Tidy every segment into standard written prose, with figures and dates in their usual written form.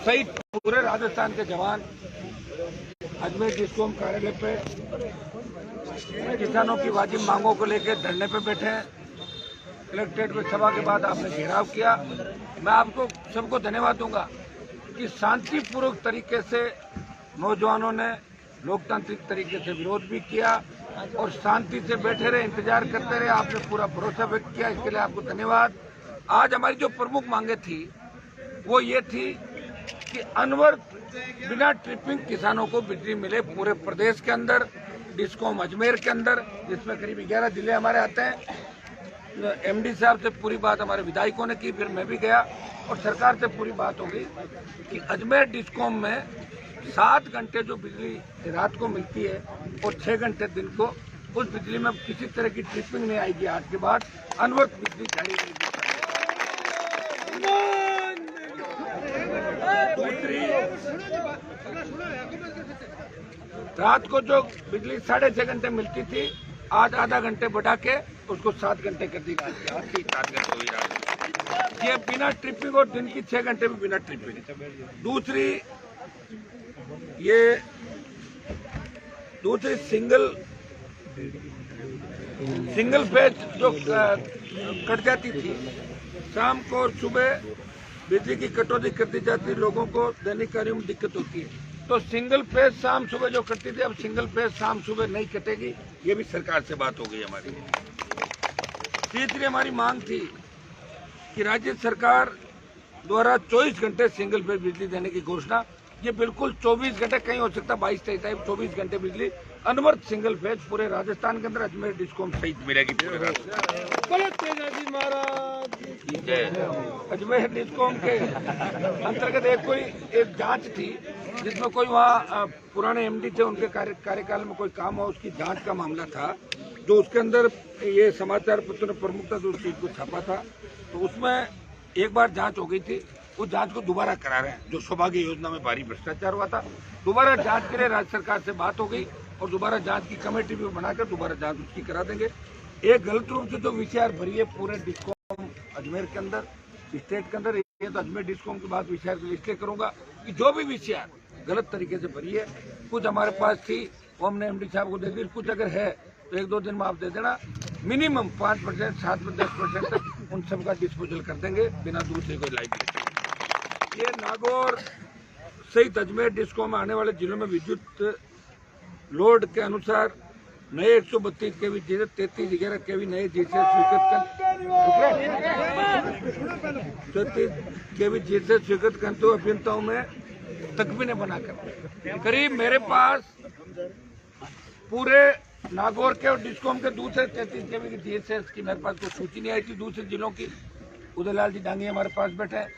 सहित पूरे राजस्थान के जवान अजमेर डिस्कॉम कार्यालय पे किसानों की वाजिब मांगों को लेकर धरने पे बैठे हैं। कलेक्ट्रेट में सभा के बाद आपने घेराव किया। मैं आपको सबको धन्यवाद दूंगा कि शांतिपूर्वक तरीके से नौजवानों ने लोकतांत्रिक तरीके से विरोध भी किया और शांति से बैठे रहे, इंतजार करते रहे। आपने पूरा भरोसा व्यक्त किया, इसके लिए आपको धन्यवाद। आज हमारी जो प्रमुख मांगे थी वो ये थी कि अनवरत बिना ट्रिपिंग किसानों को बिजली मिले पूरे प्रदेश के अंदर, डिस्कॉम अजमेर के अंदर, जिसमें करीब 11 जिले हमारे आते हैं। एमडी साहब से पूरी बात हमारे विधायकों ने की, फिर मैं भी गया और सरकार से पूरी बात हो गई कि अजमेर डिस्कॉम में 7 घंटे जो बिजली रात को मिलती है और 6 घंटे दिन को, उस बिजली में किसी तरह की ट्रिपिंग नहीं आएगी। आज के बाद अनवरत बिजली जारी रहेगी। दूसरी, रात को जो बिजली 6.5 घंटे मिलती थी, आज आधा घंटे बढ़ा के उसको 7 घंटे कर दी। आज की 7 घंटे हुई रात, ये बिना ट्रिपिंग, और दिन की 6 घंटे भी बिना ट्रिपिंग। दूसरी सिंगल फेज जो कट जाती थी, शाम को और सुबह बिजली की कटौती कर दी जाती है, लोगों को दैनिक कार्यों में दिक्कत होती है। तो सिंगल फेज शाम सुबह जो कटती थी, अब सिंगल फेज शाम सुबह नहीं कटेगी। ये भी सरकार से बात हो गई हमारी। तीसरी हमारी मांग थी कि राज्य सरकार द्वारा 24 घंटे सिंगल फेज बिजली देने की घोषणा, ये बिल्कुल 24 घंटे कहीं हो सकता, 22-23 टाइम 24 घंटे बिजली अनवरत सिंगल फेज पूरे राजस्थान के अंदर अजमेर डिस्कॉम सहित मिलेगी। पूरे राजस्थान अजमेर डिस्कॉम के अंतर्गत एक जांच थी, जिसमें कोई वहाँ पुराने एमडी थे, उनके कार्यकाल में कोई काम हुआ, उसकी जांच का मामला था, जो उसके अंदर ये समाचार पत्र ने प्रमुखता से उस चीज को छापा था। तो उसमें एक बार जांच हो गई थी, उस जांच को दोबारा करा रहे हैं। जो सौभाग्य योजना में भारी भ्रष्टाचार हुआ था, दोबारा जांच के लिए राज्य सरकार से बात हो गई और दोबारा जांच की कमेटी भी बनाकर दोबारा जांच उसकी करा देंगे। एक गलत रूप से जो विचार भरी है पूरे डिस्कॉम अजमेर के अंदर, स्टेट के अंदर, ये तो अजमेर डिस्कॉम की बात विचार के लिए इसलिए करूंगा कि जो भी विचार गलत तरीके से भरी है, कुछ हमारे पास थी वो हमने एमडी साहब को दे दी, कुछ अगर है तो 1-2 दिन में आप दे देना। मिनिमम 5%, 7-10% तक उन सब का डिस्पोजल कर देंगे बिना दूसरे कोई लाइबिलिटी। ये नागौर सहित अजमेर डिस्कॉम में आने वाले जिलों में विद्युत लोड के अनुसार नए 132 केवी 33 केवी नए जीएसएस स्वीकृत करते हुए अभियंताओं में तकवीनें बनाकर करीब मेरे पास पूरे नागौर के और डिस्कॉम के दूसरे 33 केवी की जीएसएस की मेरे पास कोई सूची नहीं आई थी। दूसरे जिलों की उदयलाल जी डांगी हमारे पास बैठे हैं।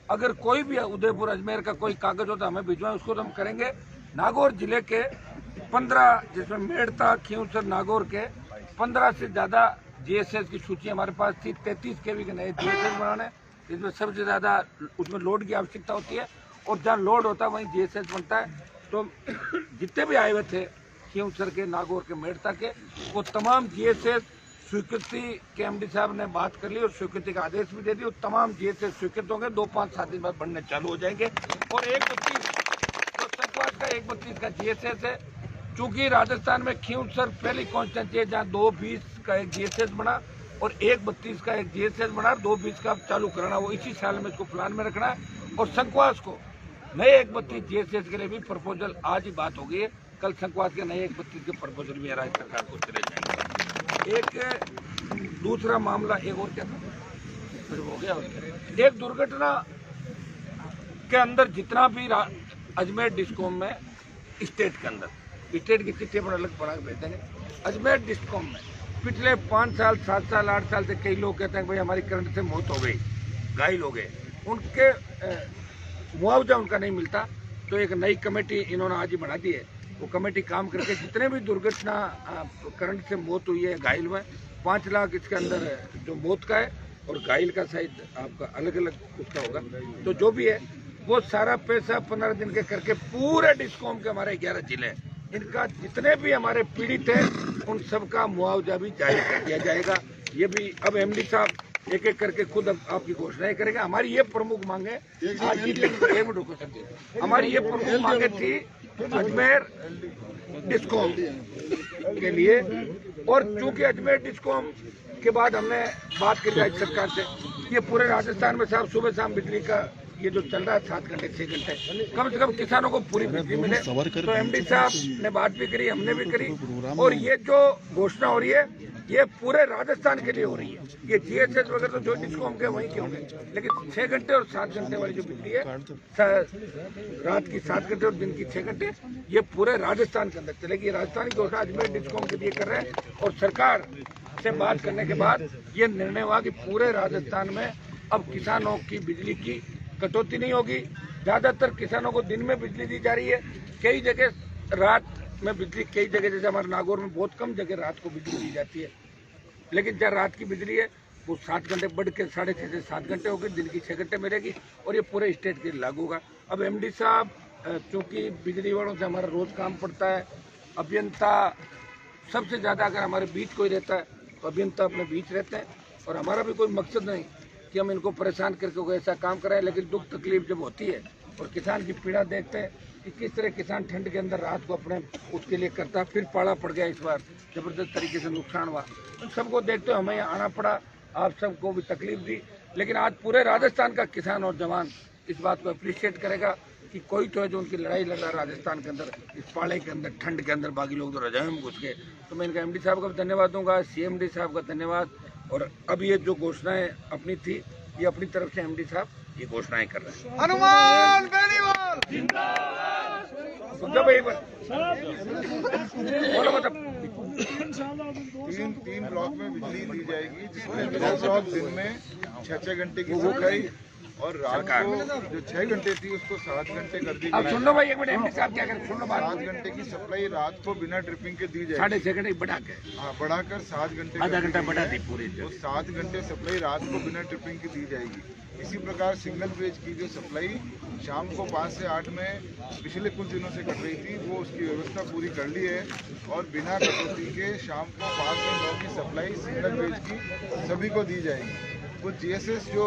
अगर कोई भी उदयपुर अजमेर का कोई कागज हो तो हमें भिजवाएं, उसको तो हम करेंगे। नागौर जिले के 15, जिसमें मेड़ता, खींवसर, नागौर के 15 से ज्यादा जीएसएस की सूची हमारे पास थी। 33 केवी के नए जीएसएस बनाने, जिसमें सबसे ज्यादा उसमें लोड की आवश्यकता होती है और जहाँ लोड होता है वहीं जीएसएस बनता है। तो जितने भी आए हुए थे खींवसर के, नागौर के, मेड़ता के, वो तमाम जीएसएस स्वीकृति के एमडी साहब ने बात कर ली और स्वीकृति का आदेश भी दे दिया। तमाम जीएसएस स्वीकृत होंगे, 2-5-7 दिन बाद बनने चालू हो जाएंगे। और 132 का जीएसएस है। चूंकि राजस्थान में खींवसर पहली कॉन्स्टिट्यूंसी है जहाँ 220 का एक जीएसएस बना और 132 का एक जीएसएस बना, 220 का चालू कराना, वो इसी साल में इसको प्लान में रखना है। और संकवास को नए 132 जीएसएस के लिए भी प्रपोजल, आज ही बात हो गई है, कल संकवास के नए 132 के प्रपोजल भी राज्य सरकार को चले जाएंगे। एक दूसरा मामला, एक और क्या था, फिर हो गया। एक दुर्घटना के अंदर जितना भी अजमेर डिस्कॉम में स्टेट के अंदर, स्टेट की चिट्ठी पर अलग बना के भेज देंगे। अजमेर डिस्कॉम में पिछले 5 साल, 7 साल, 8 साल से कई लोग कहते हैं भाई हमारी करंट से मौत हो गई, घायल हो गए, उनके मुआवजा उनका नहीं मिलता। तो एक नई कमेटी इन्होंने आज ही बना दी है। वो कमेटी काम करके जितने भी दुर्घटना करंट से मौत हुई है, घायल हुए, 5 लाख इसके अंदर जो मौत का है और घायल का शायद आपका अलग अलग उसका होगा। तो जो भी है वो सारा पैसा 15 दिन के करके पूरे डिस्कॉम के हमारे 11 जिले, इनका जितने भी हमारे पीड़ित हैं उन सब का मुआवजा भी जारी कर दिया जाएगा। ये भी अब एमडी साहब एक एक करके खुद अब आपकी घोषणाएं करेगा। हमारी ये प्रमुख मांगे आज की, एक मिनट रुको सर, हमारी ये प्रमुख मांगे थी अजमेर डिस्कॉम के लिए, और चूंकि अजमेर डिस्कॉम के बाद हमने बात की राज्य सरकार से, ये पूरे राजस्थान में साहब सुबह शाम बिजली का ये जो चल रहा है 7 घंटे 6 घंटे, कम से कम किसानों को पूरी बिजली मिले। तो एमडी साहब ने बात भी करी, हमने भी करी, और ये जो घोषणा हो रही है ये पूरे राजस्थान के लिए हो रही है। ये जीएसएस वगैरह तो जो डिस्कॉम के वहीं के होंगे, लेकिन 6 घंटे और 7 घंटे वाली जो बिजली है, रात की 7 घंटे और दिन की 6 घंटे, ये पूरे राजस्थान के अंदर चलेगी। राजस्थान की घोषणा अजमेर डिस्कॉम के लिए कर रहे हैं, और सरकार से बात करने के बाद ये निर्णय हुआ कि पूरे राजस्थान में अब किसानों की बिजली की कटौती नहीं होगी। ज्यादातर किसानों को दिन में बिजली दी जा रही है, कई जगह रात में बिजली, कई जगह जैसे हमारे नागौर में बहुत कम जगह रात को बिजली दी जाती है, लेकिन जब रात की बिजली है वो 7 घंटे बढ़ के 6.5 से 7 घंटे होगी, दिन की 6 घंटे मिलेगी, और ये पूरे स्टेट के लिए लागू होगा। अब एमडी साहब चूंकि बिजली वालों से हमारा रोज काम पड़ता है, अभियंता सबसे ज्यादा अगर हमारे बीच कोई रहता है तो अभियंता अपने बीच रहते हैं, और हमारा भी कोई मकसद नहीं कि हम इनको परेशान करके कोई ऐसा काम कराएं, लेकिन दुख तकलीफ जब होती है और किसान की पीड़ा देखते हैं कि किस तरह किसान ठंड के अंदर रात को अपने उसके लिए करता है, फिर पाला पड़ गया, इस बार जबरदस्त तरीके से नुकसान हुआ, तो सबको देखते हुए हमें यहाँ आना पड़ा, आप सबको भी तकलीफ दी, लेकिन आज पूरे राजस्थान का किसान और जवान इस बात को अप्रिशिएट करेगा कि कोई तो है जो उनकी लड़ाई लड़ रहा है राजस्थान के अंदर, इस पाले के अंदर, ठंड के अंदर, बाकी लोग तो रजाई में घुस गए। तो मैं इनका एमडी साहब का भी धन्यवाद दूंगा, सीएमडी साहब का धन्यवाद, और अब ये जो घोषणाएं अपनी थी ये अपनी तरफ से एमडी साहब ये घोषणाएं कर रहे हैं। हनुमान बेनीवाल बोलो मतलब 3 ब्लॉक में बिजली दी जाएगी, जिसमें 2 ब्लॉक दिन में 6 घंटे की सप्लाई, और रात को जो 6 घंटे थी उसको 7 घंटे कर दी अब जाएगी। सुन लो भाई, एक मिनट एमडी साहब क्या करें, सुन लो बात। 7 घंटे की सप्लाई रात को बिना ट्रिपिंग के दी जाएगी, 6.5 घंटे बढ़ा के, हाँ बढ़ाकर 7 घंटे, आधा घंटा बढ़ा दी पूरी, तो 7 घंटे सप्लाई रात को बिना ट्रिपिंग की दी जाएगी। इसी प्रकार सिंगल पेज की जो सप्लाई शाम को 5 से 8 में पिछले कुछ दिनों से कट रही थी, वो उसकी व्यवस्था पूरी कर ली है, और बिना कटौती के शाम को 5 से 9 की सप्लाई सिंगल पेज की सभी को दी जाएगी। कुछ जीएसएस जो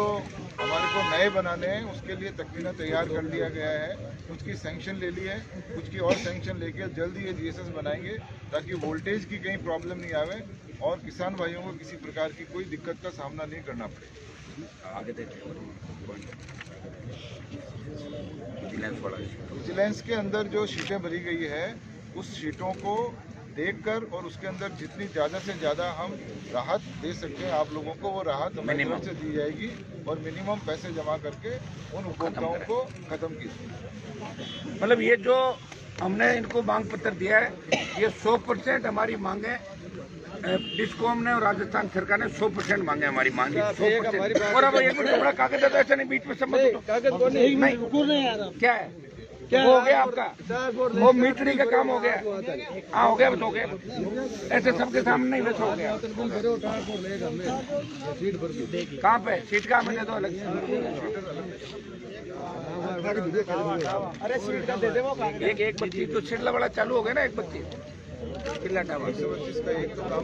हमारे को नए बनाने हैं उसके लिए तकमीना तैयार कर लिया गया है, कुछ की सैंक्शन ले ली है, कुछ की और सैंक्शन लेके जल्द ही ये जीएसएस बनाएंगे, ताकि वोल्टेज की कहीं प्रॉब्लम नहीं आवे और किसान भाइयों को किसी प्रकार की कोई दिक्कत का सामना नहीं करना पड़े। आगे देखते विजिलेंस के अंदर जो शीटें भरी गई है, उस शीटों को देखकर और उसके अंदर जितनी ज़्यादा से ज़्यादा हम राहत दे सकते हैं आप लोगों को, वो राहत हमारी तरफ से दी जाएगी, और मिनिमम पैसे जमा करके उन उपभोक्ताओं को खत्म कीजिए। मतलब ये जो हमने इनको मांग पत्र दिया है, ये 100% हमारी मांगे, डिस्कॉम ने और राजस्थान सरकार ने 100% मांगे, हमारी मांगे 100%। और अब एक टुकड़ा कागज है, ऐसा नहीं बीच में सम्मत नहीं, क्या है क्या हो गया आपका, वो मीटरी का काम हो गया, हाँ हो गया, बस हो गया, ऐसे सबके सामने नहीं, बस हो गया। कहाँ पे सीट कहाँ मैंने तो अलग एक बच्ची तो छिड़ला बड़ा चालू हो गया ना, एक बच्ची किला टावर 125 का एक तो काम